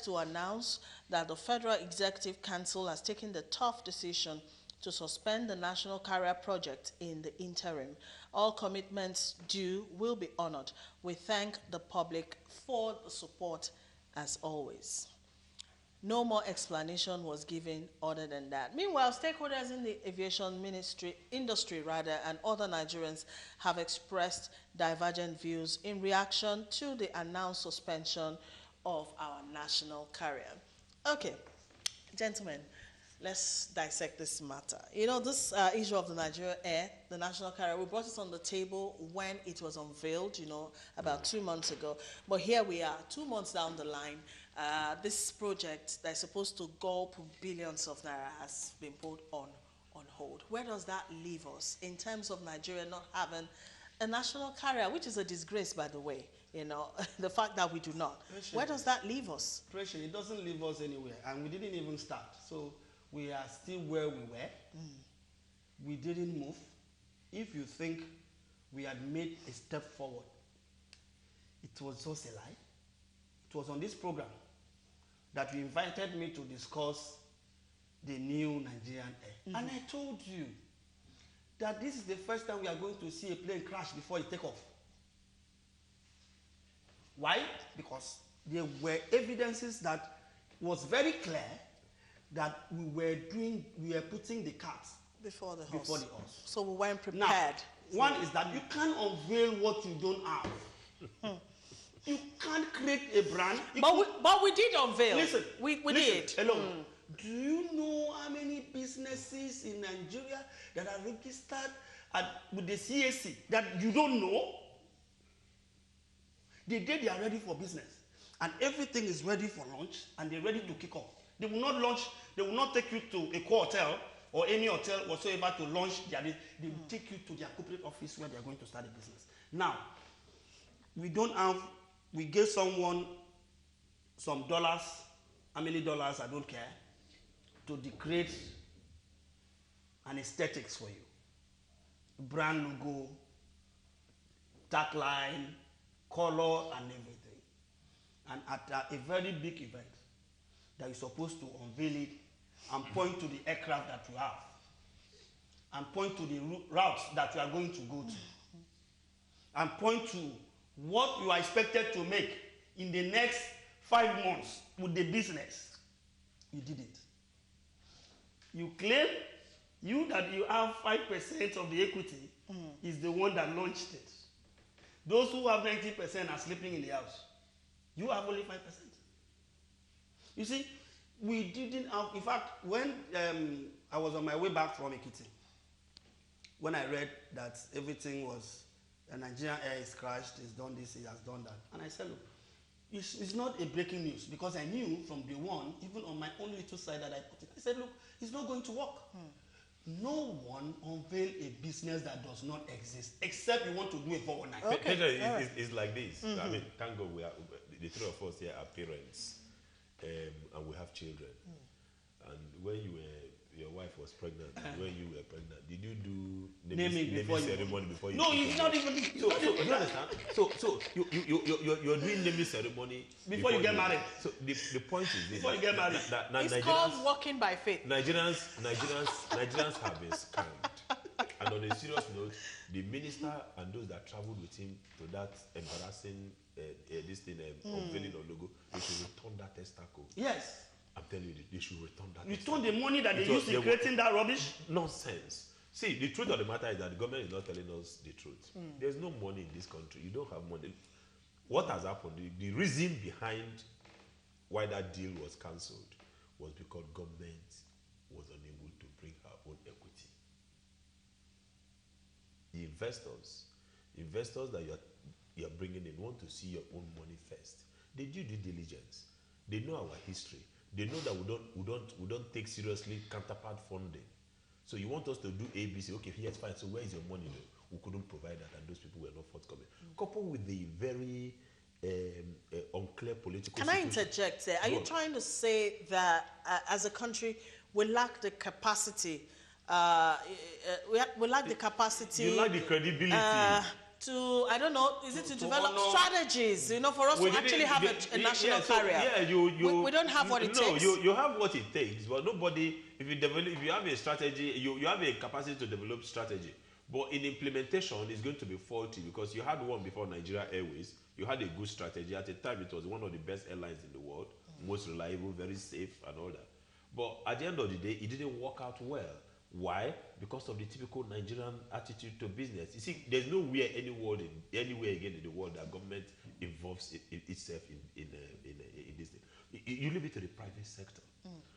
to announce that the Federal Executive Council has taken the tough decision to suspend the National Carrier Project in the interim. All commitments due will be honored. We thank the public for the support as always. No more explanation was given other than that. Meanwhile, stakeholders in the aviation industry and other Nigerians have expressed divergent views in reaction to the announced suspension of our national carrier. Okay, gentlemen, let's dissect this matter. You know, this issue of the Nigerian Air, the national carrier, we brought it on the table when it was unveiled, you know, about 2 months ago. But here we are, 2 months down the line. This project that's supposed to gulp billions of naira has been put on hold. Where does that leave us in terms of Nigeria not having a national carrier, which is a disgrace, by the way, you know, the fact that we do not. Where does that leave us? Pressure, it doesn't leave us anywhere, and we didn't even start. So we are still where we were. We didn't move. If you think we had made a step forward, it was just a lie. It was on this program that you invited me to discuss the new Nigerian Air. And I told you that this is the first time we are going to see a plane crash before it take off. Why? Because there were evidences that was very clear that we were putting the cart before the horse. So we weren't prepared. Now, one is that you can't unveil what you don't have. You can't create a brand. But we did unveil. Listen, we did. Hello. Do you know how many businesses in Nigeria that are registered with the CAC that you don't know? The day they are ready for business and everything is ready for launch and they're ready to kick off. They will not launch, they will not take you to a hotel or any hotel whatsoever to launch their business. They will take you to their corporate office where they are going to start a business. Now, we gave someone some dollars, how many dollars, I don't care, to create an aesthetics for you. Brand logo, tagline, color, and everything. And at a very big event that you're supposed to unveil it and point to the aircraft that you have and point to the routes that you are going to go to and point to what you are expected to make in the next 5 months with the business. You did it. You claim that you have 5% of the equity is the one that launched it. Those who have 90% are sleeping in the house. You have only 5%. You see, we didn't have, in fact, when I was on my way back from Ekiti, when I read that everything was, Nigerian Air is crashed, it's done this, it has done that. And I said, look, it's not a breaking news because I knew from day one, even on my own little side that I put it, I said, look, it's not going to work. No one unveil a business that does not exist, except you want to do a 419. Okay. It's like this. I mean, thank God the three of us here are parents, and we have children. And when your wife was pregnant, and when you were pregnant, did you do naming ceremony before you? No, it's not even. So do you understand? So you're doing naming ceremony before you get married. So the point is this: before you get married, it's called walking by faith. Nigerians have been scammed. And on a serious note, the minister and those that traveled with him to that embarrassing unveiling of logo, they should return that testacle. Yes. I'm telling you, they should return that. Return the money that they used in creating that rubbish? Nonsense. See, the truth of the matter is that the government is not telling us the truth. There's no money in this country. You don't have money. What has happened, the reason behind why that deal was cancelled was because government was unable to bring her own equity. The investors that you're bringing in want to see your own money first. They do due diligence. They know our history. They know that we don't take seriously counterpart funding. So you want us to do ABC? Okay, here's fine. So where is your money? No, we couldn't provide that, and those people were not forthcoming. Coupled with the very unclear political. Can I interject there? Are you trying to say that as a country we lack the capacity? We lack the capacity. You lack the credibility. to, I don't know, is it to develop honor. strategies, you know, for us to actually have a national carrier? Yeah, we don't have what it takes. No, you have what it takes, but nobody, if you have a strategy, you have a capacity to develop strategy. But in implementation, it's going to be faulty because you had one before Nigerian Airways. You had a good strategy. At the time, it was one of the best airlines in the world, most reliable, very safe, and all that. But at the end of the day, it didn't work out well. Why? Because of the typical Nigerian attitude to business. You see, there's nowhere anywhere again in the world that government involves itself in this thing. You leave it to the private sector.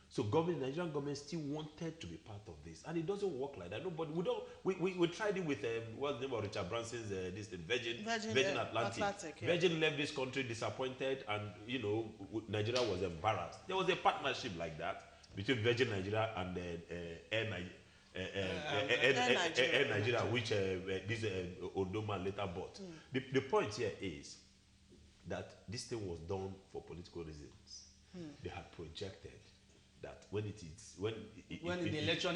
So Nigerian government still wanted to be part of this, and it doesn't work like that. Nobody, we tried it with what's the name of Richard Branson's Virgin Atlantic. Yeah. Virgin left this country disappointed, and Nigeria was embarrassed. There was a partnership like that between Virgin Nigeria and Air Nigeria, which this Odoma later bought. The point here is that this thing was done for political reasons. They had projected that when the election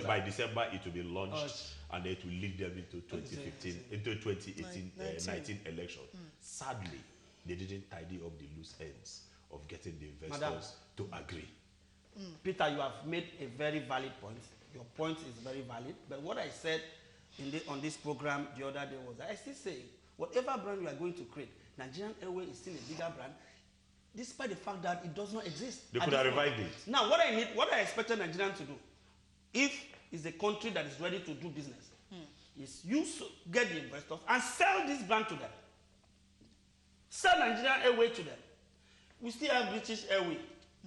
by December it will be launched and it will lead them into 2015 into 2019 election. Sadly, they didn't tidy up the loose ends of getting the investors to agree. Peter, you have made a very valid point. Your point is very valid. But what I said on this program the other day was that I still say whatever brand you are going to create, Nigerian Airways is still a bigger brand, despite the fact that it does not exist. They could have revived it. Now, what I expected Nigerians to do, if it's a country that is ready to do business, is you get the investors and sell this brand to them. Sell Nigerian Airways to them. We still have British Airways,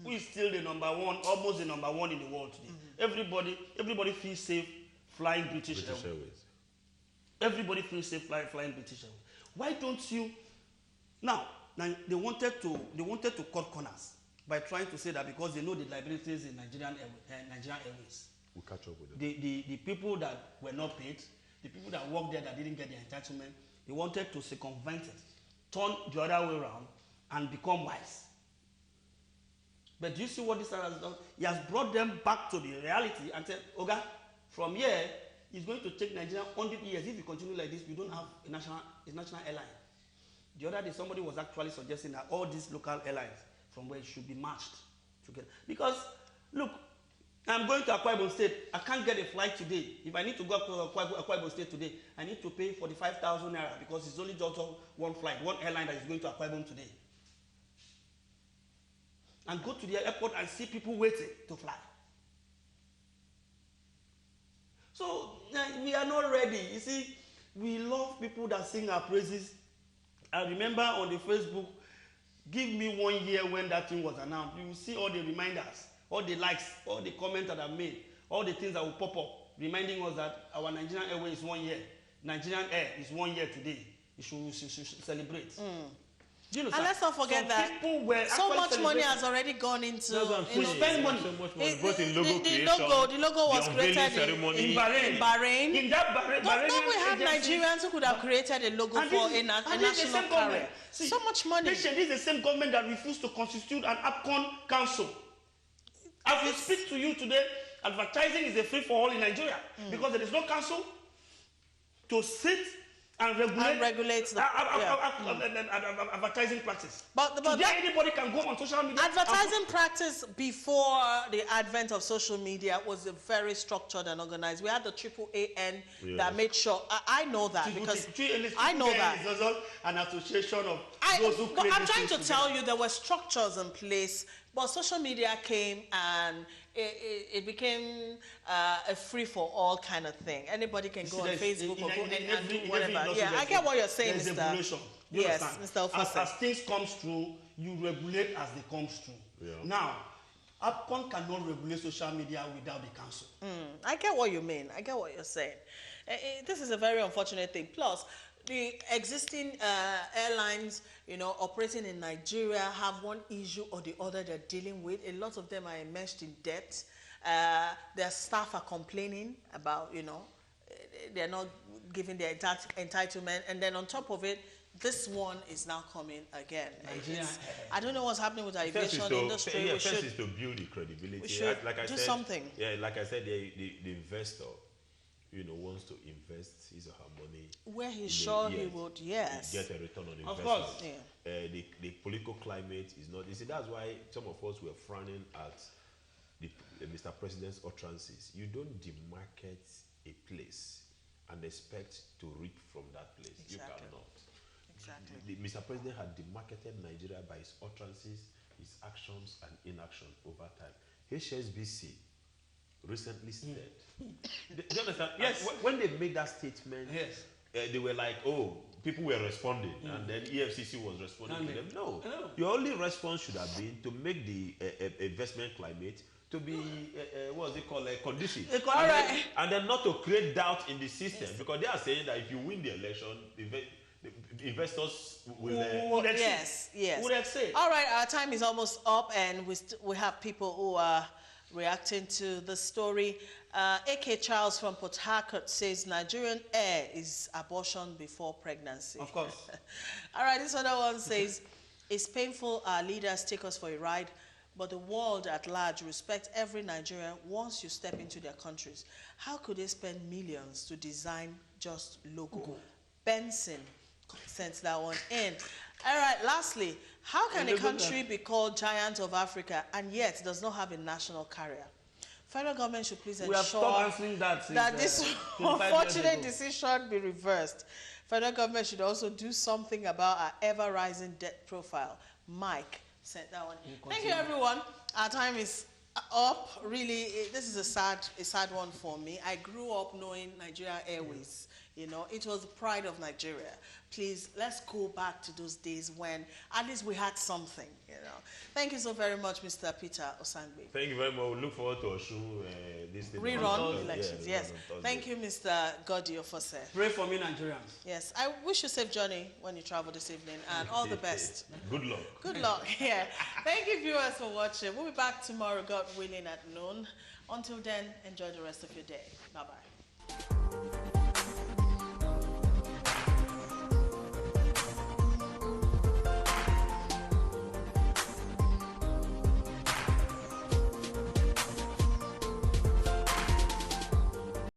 who is still the number one, almost the number one in the world today. Everybody feels safe flying British Airways. Everybody feels safe flying British Airways. Why don't you now? They wanted to cut corners by trying to say that because they know the liabilities in Nigerian Airways. We'll catch up with them. The people that were not paid, the people that worked there that didn't get their entitlement, they wanted to circumvent it, turn the other way around, and become wise. But do you see what this has done? He has brought them back to the reality and said, Oga, from here, it's going to take Nigeria 100 years. If you continue like this, we don't have a national airline. The other day, somebody was actually suggesting that all these local airlines from where it should be matched together. Because, look, I'm going to Akwa Ibom State. I can't get a flight today. If I need to go to Akwa Ibom State today, I need to pay 45,000 naira because it's only just one flight, one airline that is going to Akwa Ibom today. And go to the airport and see people waiting to fly. So, we are not ready. You see, we love people that sing our praises. I remember on the Facebook, give me 1 year when that thing was announced. You will see all the reminders, all the likes, all the comments that are made, all the things that will pop up, reminding us that our Nigerian Airways is 1 year. Nigerian Air is 1 year today. You should celebrate. Do you know, and let's not forget that so much money has already gone into spend money. So much money, both in logo creation, the logo was created ceremony. In Bahrain. In that Bahrain, don't we have Nigerians who could have created a logo for a national carrier? So much money. This is the same government that refused to constitute an APCON council. As we speak to you today, advertising is a free-for-all in Nigeria because there is no council to sit and regulate the advertising practice. But today anybody can go on social media. Advertising practice before the advent of social media was very structured and organized. We had the AAAN that made sure. I know that because I know that. It's also an association of those who create. I'm trying to tell you there were structures in place, but social media came and it became a free-for-all kind of thing. Anybody can go on Facebook or go and do whatever. Yeah, I get what you're saying, Mr. Yes, Mr. As things come through, you regulate as they come through. Yeah. Now, APCON cannot regulate social media without the council. I get what you mean. I get what you're saying. This is a very unfortunate thing. Plus, the existing airlines, operating in Nigeria have one issue or the other they're dealing with. A lot of them are immersed in debt. Their staff are complaining about, they're not giving their entitlement. And then on top of it, this one is now coming again. I don't know what's happening with our aviation industry. First is to build the credibility. We should do something. Yeah, like I said, the investor wants to invest his or her money where he's sure he would, yes, get a return on investment. Of course. Yeah. The political climate is not. You see, that's why some of us were frowning at the Mr. President's utterances. You don't demarcate a place and expect to reap from that place. Exactly. You cannot. Exactly. Mr. President had demarketed Nigeria by his utterances, his actions, and inaction over time. HSBC recently said, do you understand? Yes. When they made that statement, Yes. They were like, oh, people were responding, and then EFCC was responding to them. No, your only response should have been to make the investment climate to be, what is it called, conducive. All right. And then not to create doubt in the system, because they are saying that if you win the election, the investors will exit. Yes, yes. Would exit. All right, our time is almost up, and we have people who are reacting to the story. AK Charles from Port Harcourt says Nigerian Air is abortion before pregnancy. Of course. All right, this other one says, it's painful our leaders take us for a ride, but the world at large respects every Nigerian once you step into their countries. How could they spend millions to design just logo? Benson sent that one in. All right, lastly, how can a country be called giant of Africa and yet does not have a national carrier? Federal government should please ensure that this unfortunate decision be reversed. Federal government should also do something about our ever-rising debt profile. Mike sent that one. Thank you, everyone. Our time is up. Really, this is a sad one for me. I grew up knowing Nigerian Airways. It was the pride of Nigeria. Please, let's go back to those days when at least we had something, Thank you so very much, Mr. Peter Osangbe. Thank you very much. We look forward to Oshu this rerun elections. Yes. Thank you, Mr. Godi Ofose. Pray for me, Nigerians. Yes. I wish you safe journey when you travel this evening, and all the best. Good luck. Good luck. Yeah. Thank you, viewers, for watching. We'll be back tomorrow, God willing, at noon. Until then, enjoy the rest of your day. Bye-bye.